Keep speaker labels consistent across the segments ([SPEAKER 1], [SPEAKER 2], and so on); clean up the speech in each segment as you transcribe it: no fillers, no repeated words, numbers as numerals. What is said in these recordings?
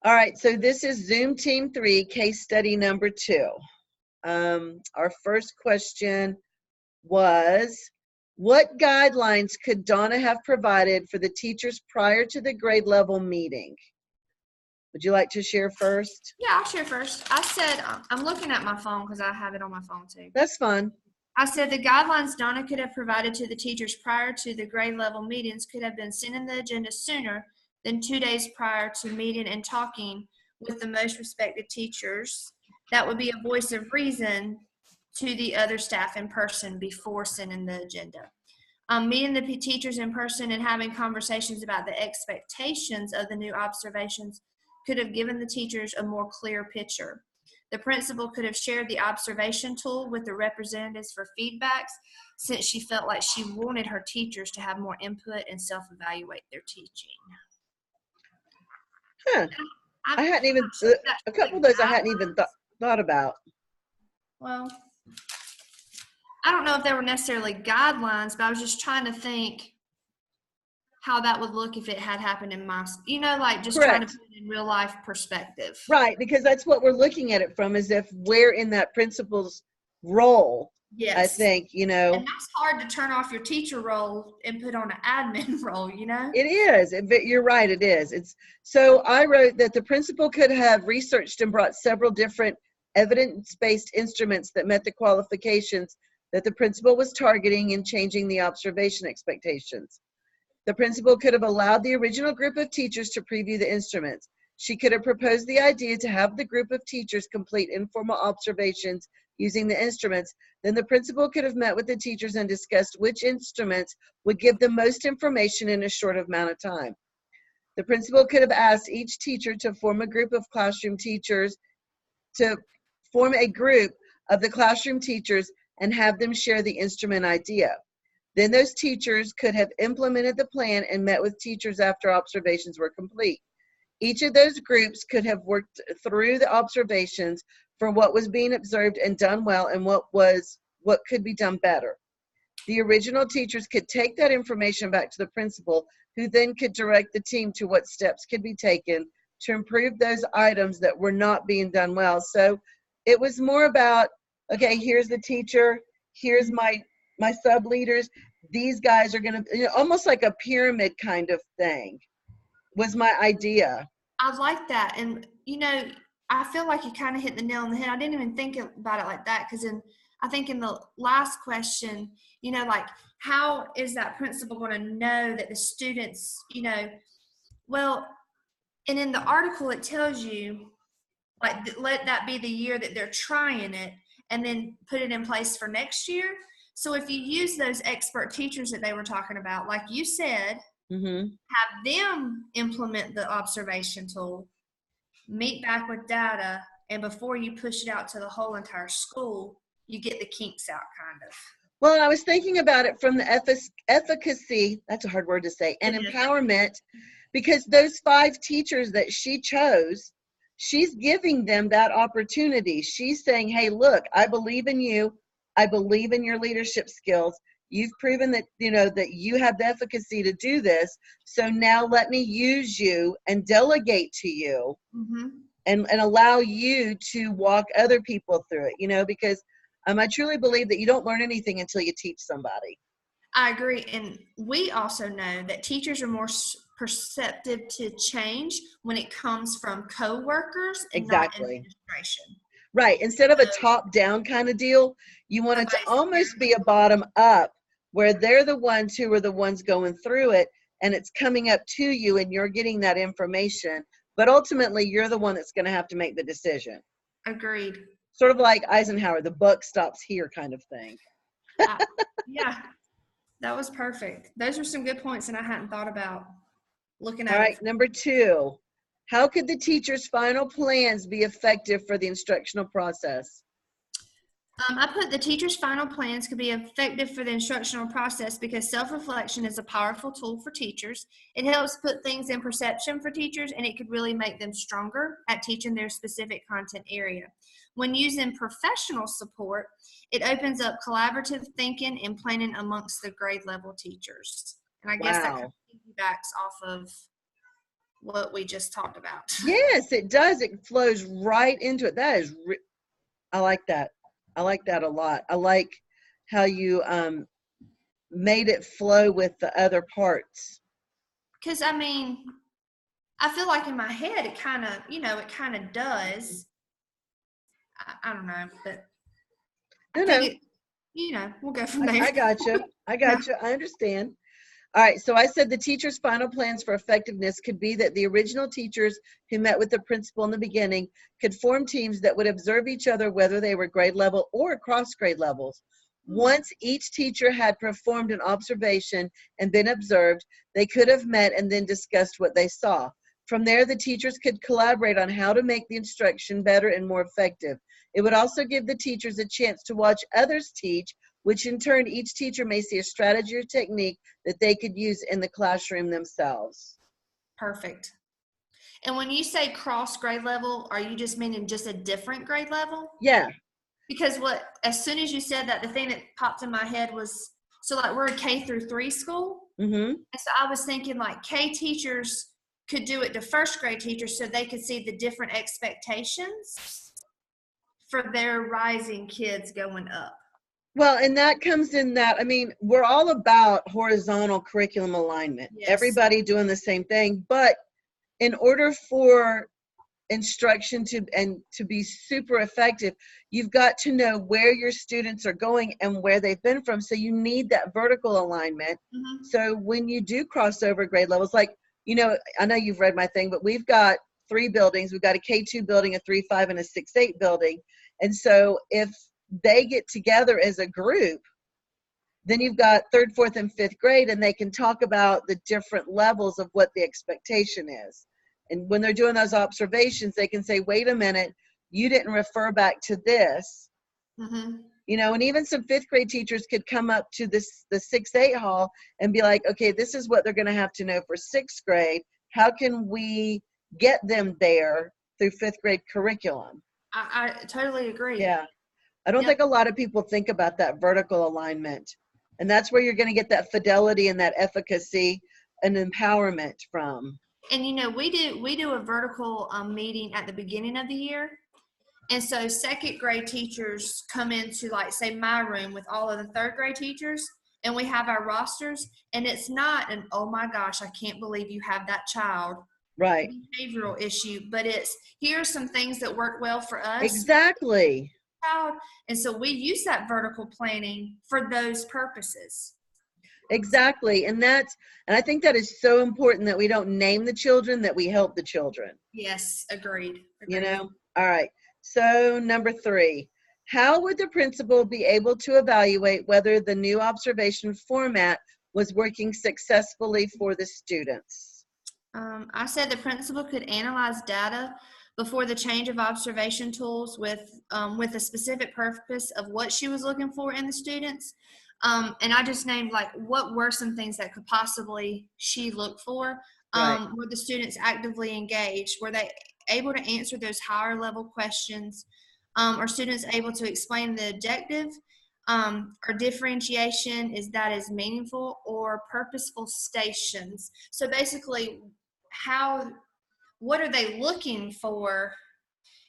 [SPEAKER 1] All right, so this is Zoom Team 3, case study number 2. Our first question was, what guidelines could Donna have provided for the teachers prior to the grade level meeting? Would you like to share first?
[SPEAKER 2] Yeah, I'll share first. I said, I'm looking at my phone because I have it on my phone too.
[SPEAKER 1] That's fun.
[SPEAKER 2] I said the guidelines Donna could have provided to the teachers prior to the grade level meetings could have been sent in the agenda sooner than 2 days prior to meeting and talking with the most respected teachers. That would be a voice of reason to the other staff in person before sending the agenda. Meeting the teachers in person and having conversations about the expectations of the new observations could have given the teachers a more clear picture. The principal could have shared the observation tool with the representatives for feedbacks, since she felt like she wanted her teachers to have more input and self-evaluate their teaching.
[SPEAKER 1] Huh. I hadn't even, a couple of those I hadn't even thought about.
[SPEAKER 2] Well, I don't know if they were necessarily guidelines, but I was just trying to think how that would look if it had happened in my, like just
[SPEAKER 1] Correct.
[SPEAKER 2] trying to put it in real life perspective.
[SPEAKER 1] Right, because that's what we're looking at it from, is if we're in that principal's role.
[SPEAKER 2] Yes.
[SPEAKER 1] I think,
[SPEAKER 2] And that's hard to turn off your teacher role and put on an admin role,
[SPEAKER 1] It is. You're right, it is. So I wrote that the principal could have researched and brought several different evidence-based instruments that met the qualifications that the principal was targeting in changing the observation expectations. The principal could have allowed the original group of teachers to preview the instruments. She could have proposed the idea to have the group of teachers complete informal observations using the instruments. Then the principal could have met with the teachers and discussed which instruments would give the most information in a short amount of time. The principal could have asked each teacher to form a group of classroom teachers, to form a group of the classroom teachers and have them share the instrument idea. Then those teachers could have implemented the plan and met with teachers after observations were complete. Each of those groups could have worked through the observations for what was being observed and done well and what could be done better. The original teachers could take that information back to the principal, who then could direct the team to what steps could be taken to improve those items that were not being done well. So it was more about, okay, here's the teacher, here's my sub leaders, these guys are going to, almost like a pyramid kind of thing was my idea.
[SPEAKER 2] I like that. And, I feel like you kind of hit the nail on the head. I didn't even think about it like that, because I think in the last question, like, how is that principal going to know that the students, well, and in the article it tells you, like, let that be the year that they're trying it and then put it in place for next year. So if you use those expert teachers that they were talking about, like you said, have them implement the observation tool, meet back with data, and before you push it out to the whole entire school, you get the kinks out, kind of.
[SPEAKER 1] Well, I was thinking about it from the efficacy, that's a hard word to say, and empowerment, because those 5 teachers that she chose, she's giving them that opportunity. She's saying, hey, look, I believe in you. I believe in your leadership skills. You've proven that, that you have the efficacy to do this. So now let me use you and delegate to you and allow you to walk other people through it, because I truly believe that you don't learn anything until you teach somebody.
[SPEAKER 2] I agree. And we also know that teachers are more perceptive to change when it comes from coworkers and not administration.
[SPEAKER 1] Right. Instead of a top-down kind of deal, you want it to almost be a bottom-up, where they're the ones who are the ones going through it, and it's coming up to you and you're getting that information. But ultimately, you're the one that's going to have to make the decision.
[SPEAKER 2] Agreed.
[SPEAKER 1] Sort of like Eisenhower, the buck stops here kind of thing.
[SPEAKER 2] Yeah, that was perfect. Those were some good points, and I hadn't thought about looking at it.
[SPEAKER 1] All right, number 2. How could the teacher's final plans be effective for the instructional process?
[SPEAKER 2] I put the teacher's final plans could be effective for the instructional process because self-reflection is a powerful tool for teachers. It helps put things in perception for teachers, and it could really make them stronger at teaching their specific content area. When using professional support, it opens up collaborative thinking and planning amongst the grade level teachers. And I guess that kind of piggybacks off of what we just talked about.
[SPEAKER 1] Yes, it does. It flows right into it. That is, I like that. I like that a lot. I like how you made it flow with the other parts.
[SPEAKER 2] Because I mean, I feel like in my head it kind of, it kind of does. I don't know, but I
[SPEAKER 1] No,
[SPEAKER 2] think
[SPEAKER 1] no,
[SPEAKER 2] it, we'll go from there.
[SPEAKER 1] I gotcha. I
[SPEAKER 2] Yeah.
[SPEAKER 1] gotcha. I understand. All right, so I said the teacher's final plans for effectiveness could be that the original teachers who met with the principal in the beginning could form teams that would observe each other whether they were grade level or across grade levels. Once each teacher had performed an observation and been observed, they could have met and then discussed what they saw. From there, the teachers could collaborate on how to make the instruction better and more effective. It would also give the teachers a chance to watch others teach, which in turn each teacher may see a strategy or technique that they could use in the classroom themselves.
[SPEAKER 2] Perfect. And when you say cross grade level, are you just meaning just a different grade level?
[SPEAKER 1] Yeah.
[SPEAKER 2] Because as soon as you said that, the thing that popped in my head was, so like we're a K through 3 school.
[SPEAKER 1] Mm-hmm.
[SPEAKER 2] And so I was thinking like K teachers could do it to first grade teachers so they could see the different expectations for their rising kids going up.
[SPEAKER 1] Well, and that comes in that, I mean, we're all about horizontal curriculum alignment.
[SPEAKER 2] Yes.
[SPEAKER 1] Everybody doing the same thing, but in order for instruction to be super effective, you've got to know where your students are going and where they've been from. So you need that vertical alignment.
[SPEAKER 2] Mm-hmm.
[SPEAKER 1] So when you do cross over grade levels, like, I know you've read my thing, but we've got 3 buildings. We've got a K2 building, a 3-5, and a 6-8 building. And so if they get together as a group, then you've got 3rd, 4th, and 5th grade, and they can talk about the different levels of what the expectation is. And when they're doing those observations, they can say, wait a minute, you didn't refer back to this.
[SPEAKER 2] Mm-hmm.
[SPEAKER 1] And even some 5th grade teachers could come up to the 6-8 hall and be like, okay, this is what they're going to have to know for 6th grade. How can we get them there through 5th grade curriculum?
[SPEAKER 2] I totally agree.
[SPEAKER 1] Yeah. I don't think a lot of people think about that vertical alignment. And that's where you're going to get that fidelity and that efficacy and empowerment from.
[SPEAKER 2] And we do a vertical meeting at the beginning of the year. And so 2nd grade teachers come into, like, say, my room with all of the 3rd grade teachers, and we have our rosters. And it's not an, oh my gosh, I can't believe you have that child.
[SPEAKER 1] Right.
[SPEAKER 2] Behavioral issue, but it's, here are some things that work well for us.
[SPEAKER 1] Exactly.
[SPEAKER 2] And so we use that vertical planning for those purposes.
[SPEAKER 1] Exactly. And I think that is so important that we don't name the children, that we help the children.
[SPEAKER 2] Yes, agreed.
[SPEAKER 1] All right. So number 3, how would the principal be able to evaluate whether the new observation format was working successfully for the students?
[SPEAKER 2] I said the principal could analyze data before the change of observation tools with a specific purpose of what she was looking for in the students. And I just named, like, what were some things that could possibly she look for?
[SPEAKER 1] Right.
[SPEAKER 2] Were the students actively engaged? Were they able to answer those higher level questions? Are students able to explain the objective? Or differentiation is meaningful, or purposeful stations? So basically, what are they looking for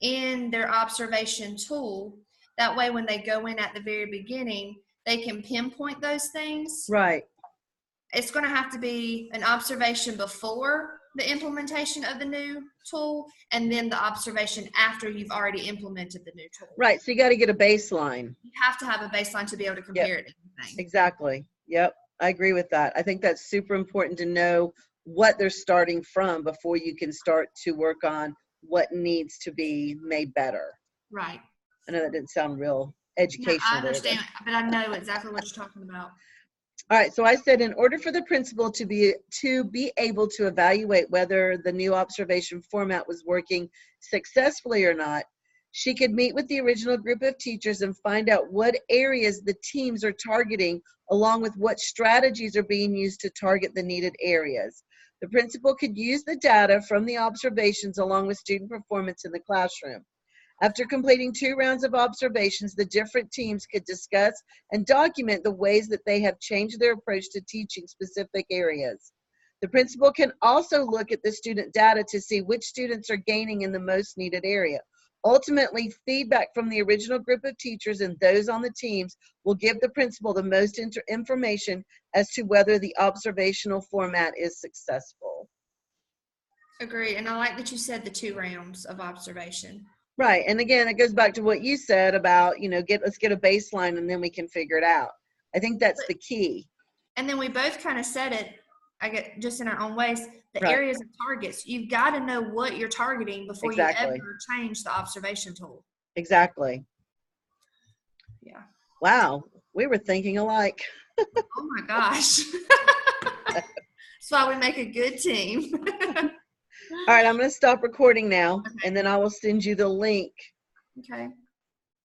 [SPEAKER 2] in their observation tool? That way, when they go in at the very beginning, they can pinpoint those things.
[SPEAKER 1] Right.
[SPEAKER 2] It's going to have to be an observation before the implementation of the new tool, and then the observation after you've already implemented the new tool.
[SPEAKER 1] Right. So you got to get a baseline.
[SPEAKER 2] You have to have a baseline to be able to compare it to anything.
[SPEAKER 1] Exactly. Yep. I agree with that. I think that's super important to know what they're starting from before you can start to work on what needs to be made better.
[SPEAKER 2] Right.
[SPEAKER 1] I know that didn't sound real educational.
[SPEAKER 2] No, I understand, but I know exactly what you're talking about.
[SPEAKER 1] All right, so I said in order for the principal to be able to evaluate whether the new observation format was working successfully or not, she could meet with the original group of teachers and find out what areas the teams are targeting, along with what strategies are being used to target the needed areas. The principal could use the data from the observations along with student performance in the classroom. After completing 2 rounds of observations, the different teams could discuss and document the ways that they have changed their approach to teaching specific areas. The principal can also look at the student data to see which students are gaining in the most needed area. Ultimately, feedback from the original group of teachers and those on the teams will give the principal the most information as to whether the observational format is successful.
[SPEAKER 2] Agree. And I like that you said the 2 rounds of observation.
[SPEAKER 1] Right. And again, it goes back to what you said about, let's get a baseline and then we can figure it out. I think that's the key.
[SPEAKER 2] And then we both kind of said it, I get just in our own ways, the
[SPEAKER 1] Right.
[SPEAKER 2] areas of targets. You've got to know what you're targeting before
[SPEAKER 1] Exactly.
[SPEAKER 2] you ever change the observation tool.
[SPEAKER 1] Exactly.
[SPEAKER 2] Yeah.
[SPEAKER 1] Wow. We were thinking alike.
[SPEAKER 2] Oh my gosh. That's why we make a good team.
[SPEAKER 1] All right, I'm going to stop recording now, and then I will send you the link
[SPEAKER 2] Okay.